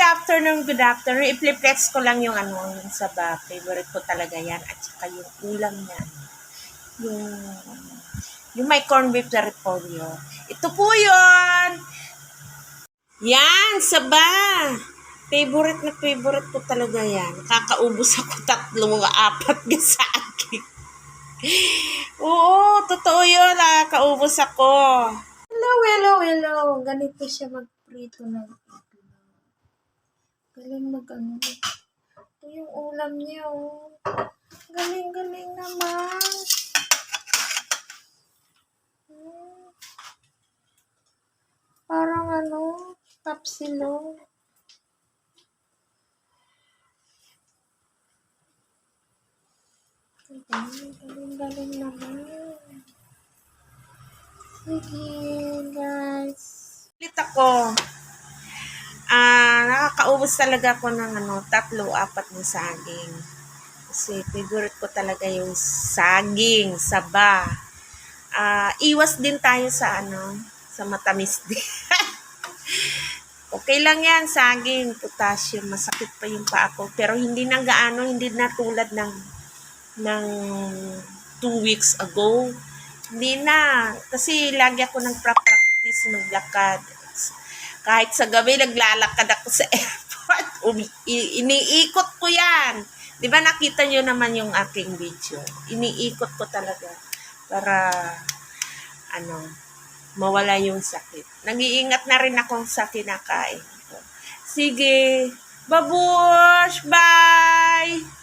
afternoon, good afternoon. I-flex ko lang yung yung saba. Favorite ko talaga yan. At saka yung ulam niya. Yung may corned beef na repolyo. Ito po yun. Yan, saba. Favorite ko talaga yan. Kakaubos ako 3, 4 sa akin. Oo, totoo yun. Kaubos ako. Hello. Ganito siya magprito ng itlog. Galing Ito yung ulam niya, oh. Galing naman. Parang tapsilog. Galing naman. Sige, guys. Ulit ako. Nakakaubos talaga ako ng 3, 4 na saging. Kasi favorite ko talaga yung saging, saba. Iwas din tayo sa sa matamis din. Okay lang yan, saging, potassium, masakit pa yung paa ko. Pero hindi na gaano, hindi na tulad ng 2 weeks ago. Hindi na. Kasi lagi ako nagpa-practice maglakad. Kahit sa gabi, naglalakad ako sa airport. Iniikot ko yan. Di ba nakita nyo naman yung aking video? Iniikot ko talaga para mawala yung sakit. Nag-iingat na rin ako sa kinakain ko. Sige. Babush! Bye!